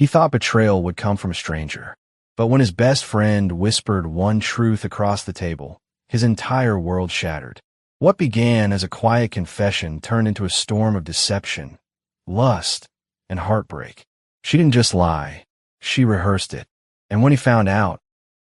He thought betrayal would come from a stranger. But when his best friend whispered one truth across the table, his entire world shattered. What began as a quiet confession turned into a storm of deception, lust, and heartbreak. She didn't just lie. She rehearsed it. And when he found out,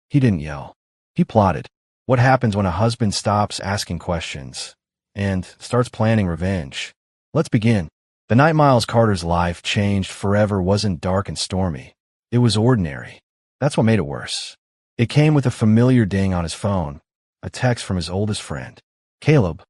he didn't yell. He plotted. What happens when a husband stops asking questions and starts planning revenge? Let's begin. The night Miles Carter's life changed forever wasn't dark and stormy. It was ordinary. That's what made it worse. It came with a familiar ding on his phone, a text from his oldest friend. Caleb,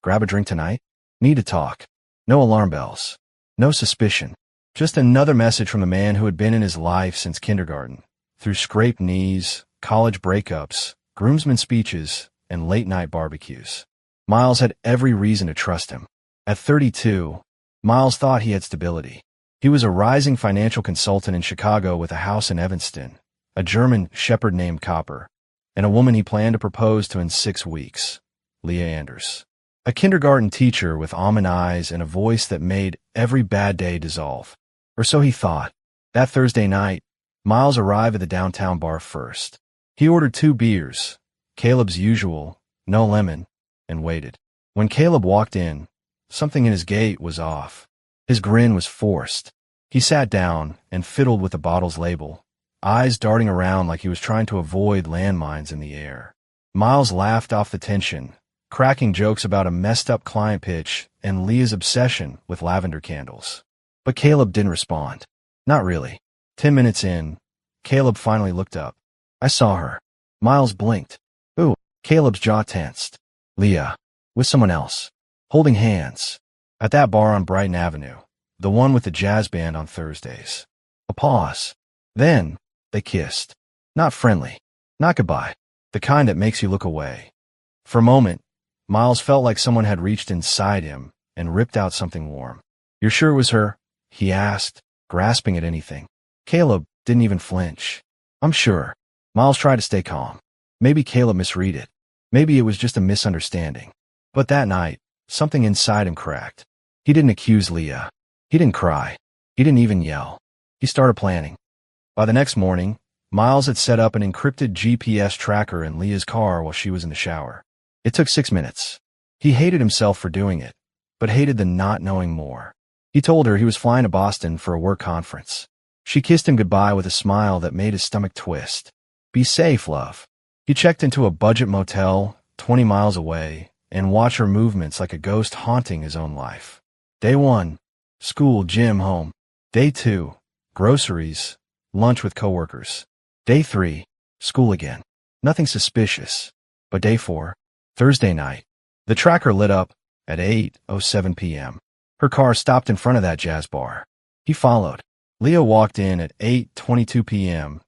grab a drink tonight? Need to talk. No alarm bells. No suspicion. Just another message from the man who had been in his life since kindergarten, through scraped knees, college breakups, groomsmen speeches, and late-night barbecues. Miles had every reason to trust him. At 32, Miles thought he had stability. He was a rising financial consultant in Chicago with a house in Evanston, a German shepherd named Copper, and a woman he planned to propose to in 6 weeks, Leah Anders. A kindergarten teacher with almond eyes and a voice that made every bad day dissolve. Or so he thought. That Thursday night, Miles arrived at the downtown bar first. He ordered 2 beers, Caleb's usual, no lemon, and waited. When Caleb walked in, something in his gait was off. His grin was forced. He sat down and fiddled with the bottle's label, eyes darting around like he was trying to avoid landmines in the air. Miles laughed off the tension, cracking jokes about a messed-up client pitch and Leah's obsession with lavender candles. But Caleb didn't respond. Not really. 10 minutes in, Caleb finally looked up. I saw her. Miles blinked. Ooh, Caleb's jaw tensed. Leah. With someone else. Holding hands. At that bar on Brighton Avenue. The one with the jazz band on Thursdays. A pause. Then, they kissed. Not friendly. Not goodbye. The kind that makes you look away. For a moment, Miles felt like someone had reached inside him and ripped out something warm. You're sure it was her? He asked, grasping at anything. Caleb didn't even flinch. I'm sure. Miles tried to stay calm. Maybe Caleb misread it. Maybe it was just a misunderstanding. But that night, something inside him cracked. He didn't accuse Leah. He didn't cry. He didn't even yell. He started planning. By the next morning, Miles had set up an encrypted GPS tracker in Leah's car while she was in the shower. It took 6 minutes. He hated himself for doing it, but hated the not knowing more. He told her he was flying to Boston for a work conference. She kissed him goodbye with a smile that made his stomach twist. Be safe, love. He checked into a budget motel 20 miles away and watched her movements like a ghost haunting his own life. Day 1, school, gym, home. Day 2, groceries, lunch with coworkers. Day 3, school again. Nothing suspicious. But day 4, Thursday night. The tracker lit up at 8:07 p.m. Her car stopped in front of that jazz bar. He followed. Leah walked in at 8:22 p.m.,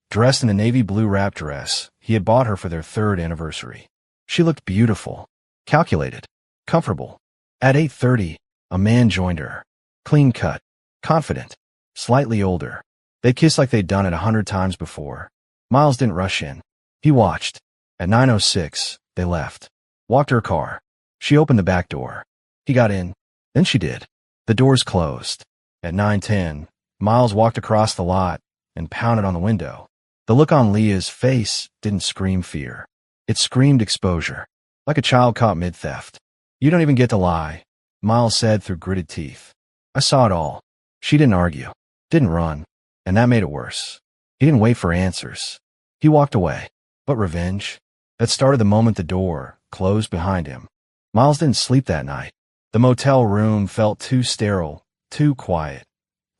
dressed in a navy blue wrap dress he had bought her for their 3rd anniversary. She looked beautiful, calculated, comfortable. At 8:30, a man joined her. Clean-cut, confident, slightly older. They kissed like they'd done it 100 times before. Miles didn't rush in. He watched. At 9:06, they left. Walked to her car. She opened the back door. He got in. Then she did. The doors closed. At 9:10, Miles walked across the lot and pounded on the window. The look on Leah's face didn't scream fear. It screamed exposure, like a child caught mid-theft. You don't even get to lie, Miles said through gritted teeth. I saw it all. She didn't argue, didn't run, and that made it worse. He didn't wait for answers. He walked away. But revenge? That started the moment the door closed behind him. Miles didn't sleep that night. The motel room felt too sterile, too quiet,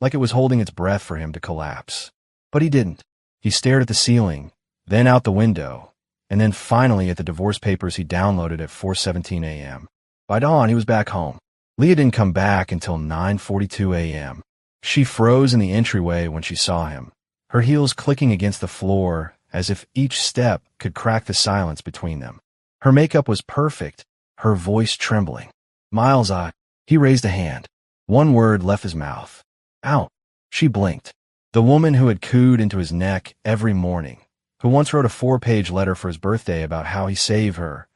like it was holding its breath for him to collapse. But he didn't. He stared at the ceiling, then out the window, and then finally at the divorce papers he downloaded at 4:17 a.m. By dawn, he was back home. Leah didn't come back until 9:42 a.m. She froze in the entryway when she saw him, her heels clicking against the floor as if each step could crack the silence between them. Her makeup was perfect, her voice trembling. Miles, he raised a hand. One word left his mouth. Out. She blinked. The woman who had cooed into his neck every morning, who once wrote a 4-page letter for his birthday about how he saved her,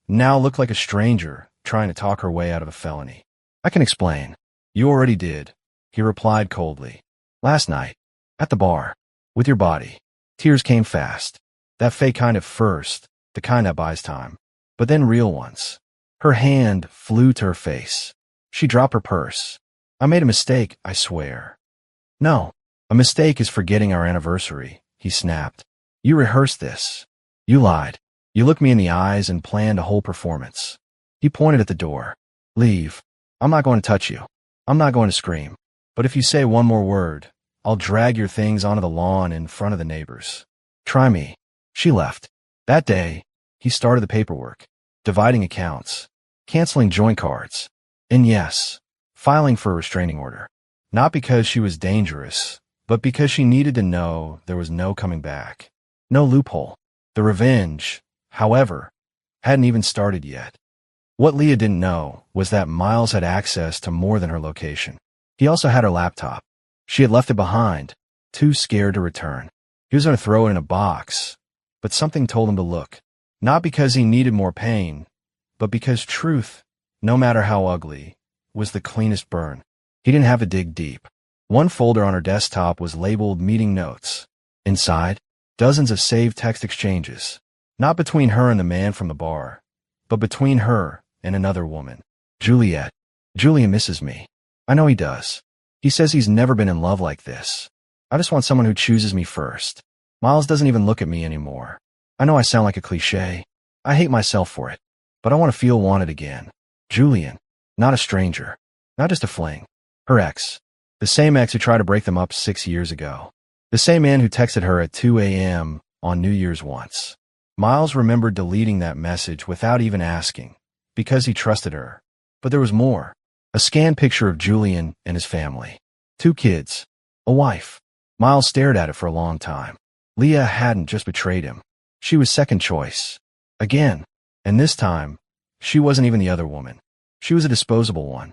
now looked like a stranger trying to talk her way out of a felony. I can explain. You already did, he replied coldly. Last night. At the bar. With your body. Tears came fast. That fake kind at first, the kind that buys time. But then real ones. Her hand flew to her face. She dropped her purse. I made a mistake, I swear. No. A mistake is forgetting our anniversary, he snapped. You rehearsed this. You lied. You looked me in the eyes and planned a whole performance. He pointed at the door. Leave. I'm not going to touch you. I'm not going to scream. But if you say one more word, I'll drag your things onto the lawn in front of the neighbors. Try me. She left. That day, he started the paperwork, dividing accounts, canceling joint cards, and yes, filing for a restraining order. Not because she was dangerous, but because she needed to know there was no coming back. No loophole. The revenge, however, hadn't even started yet. What Leah didn't know was that Miles had access to more than her location. He also had her laptop. She had left it behind, too scared to return. He was going to throw it in a box, but something told him to look. Not because he needed more pain, but because truth, no matter how ugly, was the cleanest burn. He didn't have to dig deep. One folder on her desktop was labeled Meeting Notes. Inside, dozens of saved text exchanges. Not between her and the man from the bar, but between her and another woman. Juliet. Julian misses me. I know he does. He says he's never been in love like this. I just want someone who chooses me first. Miles doesn't even look at me anymore. I know I sound like a cliché. I hate myself for it. But I want to feel wanted again. Julian. Not a stranger. Not just a fling. Her ex. The same ex who tried to break them up 6 years ago. The same man who texted her at 2 a.m. on New Year's once. Miles remembered deleting that message without even asking, because he trusted her. But there was more. A scanned picture of Julian and his family. 2 kids. A wife. Miles stared at it for a long time. Leah hadn't just betrayed him. She was second choice. Again. And this time, she wasn't even the other woman. She was a disposable one.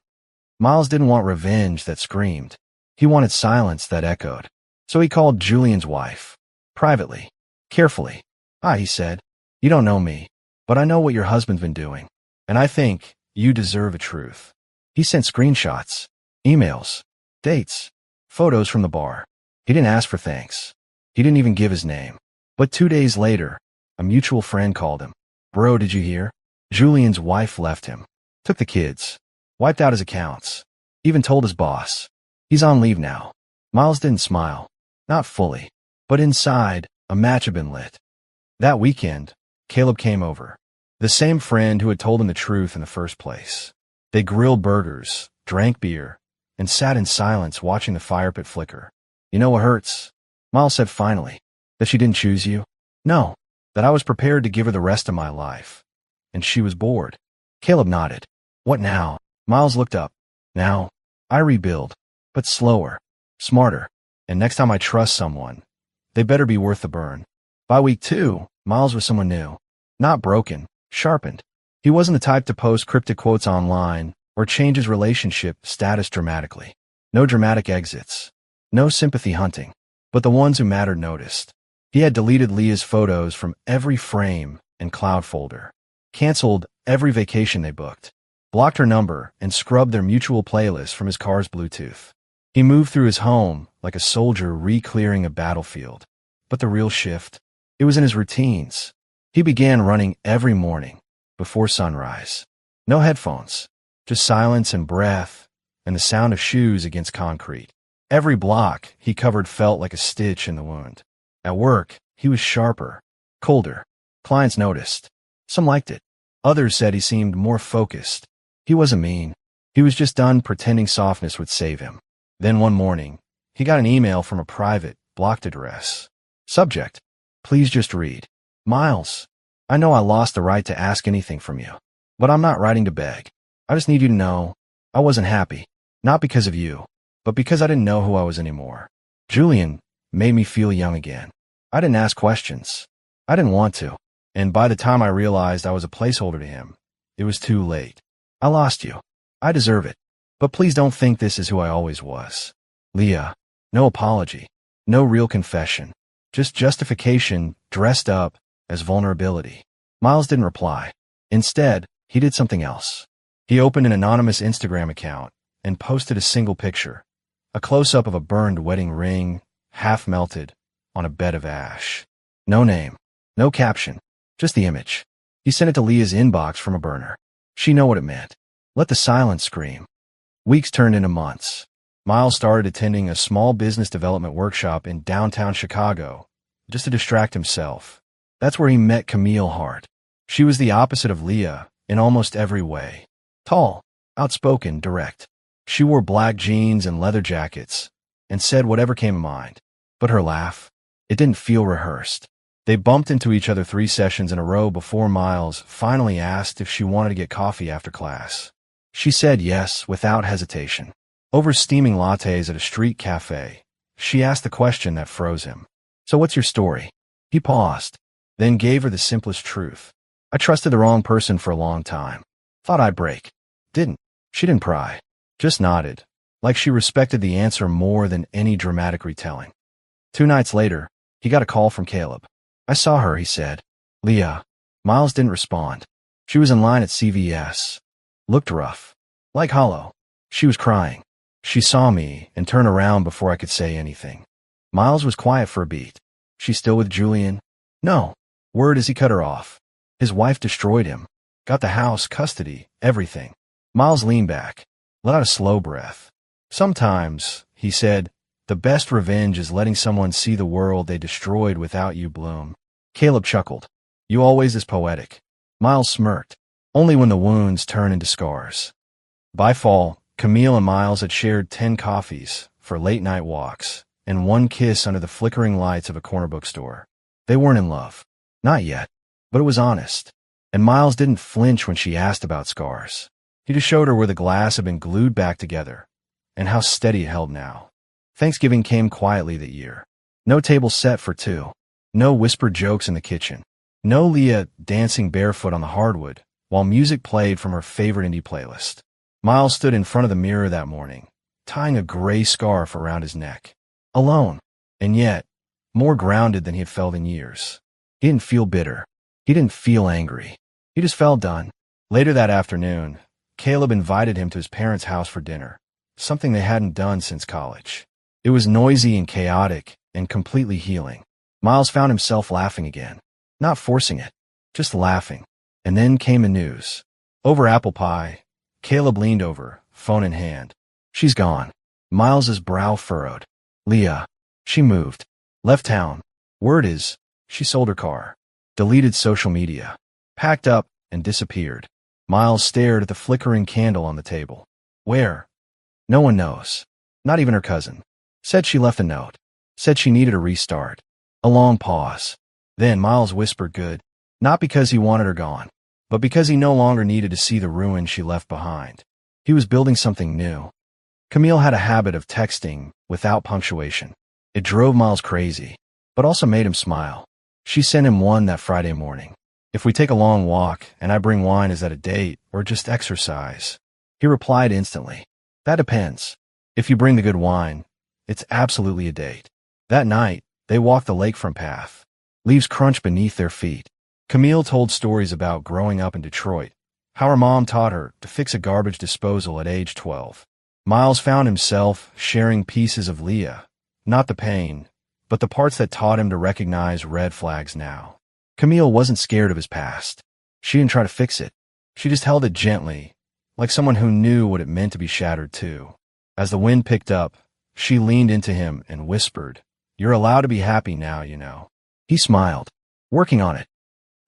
Miles didn't want revenge that screamed. He wanted silence that echoed. So he called Julian's wife. Privately. Carefully. Hi, he said. You don't know me, but I know what your husband's been doing. And I think you deserve the truth. He sent screenshots, emails, dates, photos from the bar. He didn't ask for thanks. He didn't even give his name. But 2 days later, a mutual friend called him. Bro, did you hear? Julian's wife left him. Took the kids. Wiped out his accounts. Even told his boss. He's on leave now. Miles didn't smile. Not fully. But inside, a match had been lit. That weekend, Caleb came over. The same friend who had told him the truth in the first place. They grilled burgers, drank beer, and sat in silence watching the fire pit flicker. You know what hurts? Miles said finally. That she didn't choose you? No. That I was prepared to give her the rest of my life. And she was bored. Caleb nodded. What now? Miles looked up. Now, I rebuild. But slower. Smarter. And next time I trust someone, they better be worth the burn. By week 2, Miles was someone new. Not broken. Sharpened. He wasn't the type to post cryptic quotes online or change his relationship status dramatically. No dramatic exits. No sympathy hunting. But the ones who mattered noticed. He had deleted Leah's photos from every frame and cloud folder. Canceled every vacation they booked. Blocked her number and scrubbed their mutual playlist from his car's Bluetooth. He moved through his home like a soldier re-clearing a battlefield. But the real shift? It was in his routines. He began running every morning. Before sunrise. No headphones. Just silence and breath, and the sound of shoes against concrete. Every block he covered felt like a stitch in the wound. At work, he was sharper, colder. Clients noticed. Some liked it. Others said he seemed more focused. He wasn't mean. He was just done pretending softness would save him. Then one morning, he got an email from a private, blocked address. Subject. Please just read. Miles. I know I lost the right to ask anything from you, but I'm not writing to beg. I just need you to know I wasn't happy, not because of you, but because I didn't know who I was anymore. Julian made me feel young again. I didn't ask questions. I didn't want to, and by the time I realized I was a placeholder to him, it was too late. I lost you. I deserve it, but please don't think this is who I always was. Leah, no apology, no real confession, just justification dressed up as vulnerability. Miles didn't reply. Instead, he did something else. He opened an anonymous Instagram account and posted a single picture, a close-up of a burned wedding ring, half melted, on a bed of ash. No name, no caption, just the image. He sent it to Leah's inbox from a burner. She knew what it meant. Let the silence scream. Weeks turned into months. Miles started attending a small business development workshop in downtown Chicago, just to distract himself. That's where he met Camille Hart. She was the opposite of Leah in almost every way. Tall, outspoken, direct. She wore black jeans and leather jackets, and said whatever came to mind. But her laugh, it didn't feel rehearsed. They bumped into each other 3 sessions in a row before Miles finally asked if she wanted to get coffee after class. She said yes without hesitation. Over steaming lattes at a street cafe, she asked the question that froze him. So what's your story? He paused, then gave her the simplest truth. I trusted the wrong person for a long time. Thought I'd break. Didn't. She didn't pry. Just nodded, like she respected the answer more than any dramatic retelling. 2 nights later, he got a call from Caleb. I saw her, he said. Leah. Miles didn't respond. She was in line at CVS. Looked rough. Like hollow. She was crying. She saw me and turned around before I could say anything. Miles was quiet for a beat. She still with Julian? No. Word as he cut her off. His wife destroyed him. Got the house, custody, everything. Miles leaned back. Let out a slow breath. Sometimes, he said, the best revenge is letting someone see the world they destroyed without you bloom. Caleb chuckled. You always as poetic. Miles smirked. Only when the wounds turn into scars. By fall, Camille and Miles had shared 10 coffees for late-night walks and 1 kiss under the flickering lights of a corner bookstore. They weren't in love. Not yet. But it was honest. And Miles didn't flinch when she asked about scars. He just showed her where the glass had been glued back together and how steady it held now. Thanksgiving came quietly that year. No table set for 2. No whispered jokes in the kitchen. No Leah dancing barefoot on the hardwood while music played from her favorite indie playlist. Miles stood in front of the mirror that morning, tying a gray scarf around his neck. Alone, and yet, more grounded than he had felt in years. He didn't feel bitter. He didn't feel angry. He just felt done. Later that afternoon, Caleb invited him to his parents' house for dinner, something they hadn't done since college. It was noisy and chaotic and completely healing. Miles found himself laughing again. Not forcing it, just laughing. And then came the news. Over apple pie, Caleb leaned over, phone in hand. She's gone. Miles's brow furrowed. Leah. She moved. Left town. Word is, she sold her car. Deleted social media. Packed up and disappeared. Miles stared at the flickering candle on the table. Where? No one knows. Not even her cousin. Said she left a note. Said she needed a restart. A long pause. Then Miles whispered good. Not because he wanted her gone, but because he no longer needed to see the ruin she left behind. He was building something new. Camille had a habit of texting without punctuation. It drove Miles crazy, but also made him smile. She sent him one that Friday morning. If we take a long walk and I bring wine, is that a date or just exercise? He replied instantly. That depends. If you bring the good wine, it's absolutely a date. That night, they walked the lakefront path. Leaves crunched beneath their feet. Camille told stories about growing up in Detroit, how her mom taught her to fix a garbage disposal at age 12. Miles found himself sharing pieces of Leah, not the pain, but the parts that taught him to recognize red flags now. Camille wasn't scared of his past. She didn't try to fix it. She just held it gently, like someone who knew what it meant to be shattered too. As the wind picked up, she leaned into him and whispered, You're allowed to be happy now, you know. He smiled. Working on it.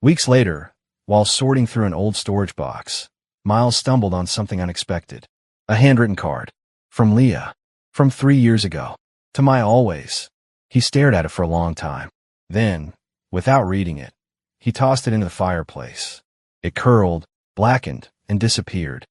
Weeks later, while sorting through an old storage box, Miles stumbled on something unexpected. A handwritten card. From Leah. From 3 years ago. To my always. He stared at it for a long time. Then, without reading it, he tossed it into the fireplace. It curled, blackened, and disappeared.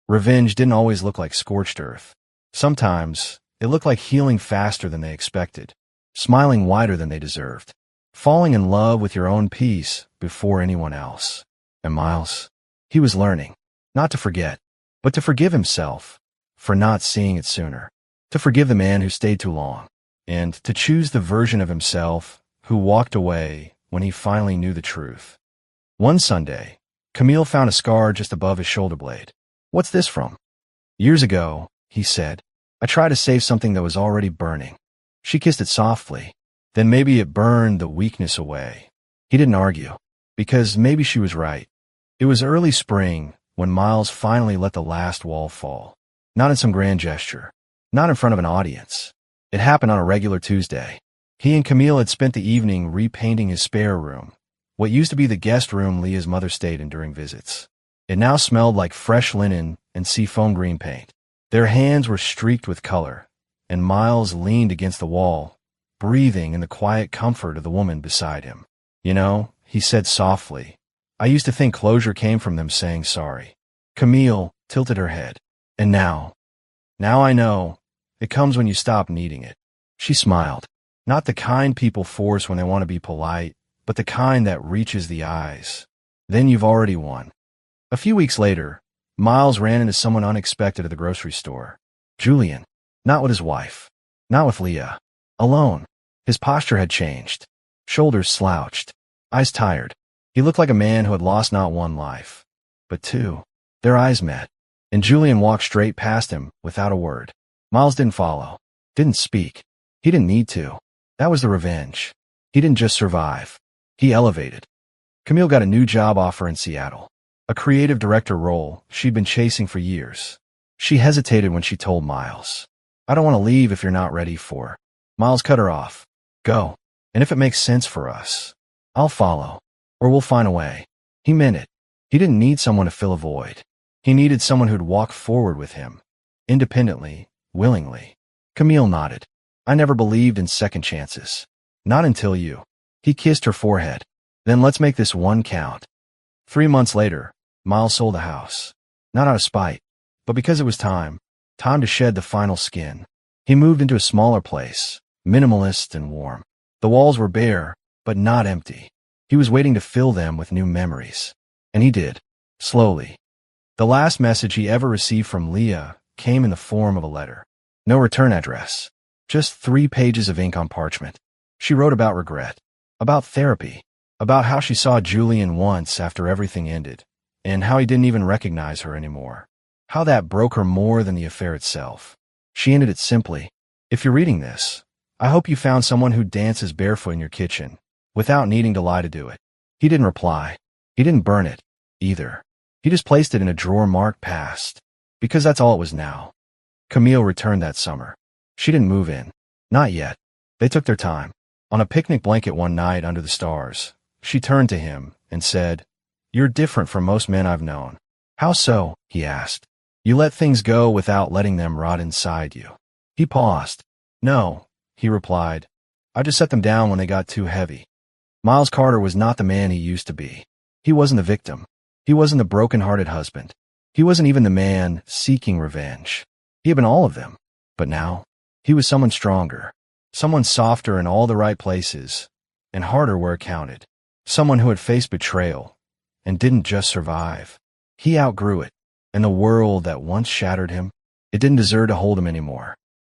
Revenge didn't always look like scorched earth. Sometimes, it looked like healing faster than they expected, smiling wider than they deserved, falling in love with your own peace before anyone else. And Miles, he was learning, not to forget, but to forgive himself for not seeing it sooner, to forgive the man who stayed too long, and to choose the version of himself who walked away when he finally knew the truth. One Sunday, Camille found a scar just above his shoulder blade. What's this from? Years ago, he said, I tried to save something that was already burning. She kissed it softly. Then maybe it burned the weakness away. He didn't argue, because maybe she was right. It was early spring when Miles finally let the last wall fall. Not in some grand gesture. Not in front of an audience. It happened on a regular Tuesday. He and Camille had spent the evening repainting his spare room, what used to be the guest room Leah's mother stayed in during visits. It now smelled like fresh linen and seafoam green paint. Their hands were streaked with color, and Miles leaned against the wall, breathing in the quiet comfort of the woman beside him. You know, he said softly, I used to think closure came from them saying sorry. Camille tilted her head. And now I know. It comes when you stop needing it. She smiled. Not the kind people force when they want to be polite, but the kind that reaches the eyes. Then you've already won. A few weeks later, Miles ran into someone unexpected at the grocery store. Julian. Not with his wife. Not with Leah. Alone. His posture had changed. Shoulders slouched. Eyes tired. He looked like a man who had lost not one life, but two. Their eyes met, and Julian walked straight past him without a word. Miles didn't follow. Didn't speak. He didn't need to. That was the revenge. He didn't just survive. He elevated. Camille got a new job offer in Seattle. A creative director role she'd been chasing for years. She hesitated when she told Miles, I don't want to leave if you're not ready for. Miles cut her off. Go. And if it makes sense for us, I'll follow. Or we'll find a way. He meant it. He didn't need someone to fill a void. He needed someone who'd walk forward with him. Independently, willingly. Camille nodded. I never believed in second chances. Not until you. He kissed her forehead. Then let's make this one count. 3 months later, Miles sold the house. Not out of spite, but because it was time. Time to shed the final skin. He moved into a smaller place, minimalist and warm. The walls were bare, but not empty. He was waiting to fill them with new memories. And he did. Slowly. The last message he ever received from Leah came in the form of a letter. No return address. Just 3 pages of ink on parchment. She wrote about regret. About therapy. About how she saw Julian once after everything ended. And how he didn't even recognize her anymore. How that broke her more than the affair itself. She ended it simply. If you're reading this, I hope you found someone who dances barefoot in your kitchen, without needing to lie to do it. He didn't reply. He didn't burn it, either. He just placed it in a drawer marked past, because that's all it was now. Camille returned that summer. She didn't move in. Not yet. They took their time. On a picnic blanket one night under the stars, she turned to him and said, You're different from most men I've known. How so? He asked. You let things go without letting them rot inside you. He paused. No, he replied. I just set them down when they got too heavy. Miles Carter was not the man he used to be. He wasn't the victim. He wasn't the broken-hearted husband. He wasn't even the man seeking revenge. He had been all of them. But now, he was someone stronger. Someone softer in all the right places, and harder where it counted. Someone who had faced betrayal, and didn't just survive. He outgrew it, and the world that once shattered him, it didn't deserve to hold him anymore.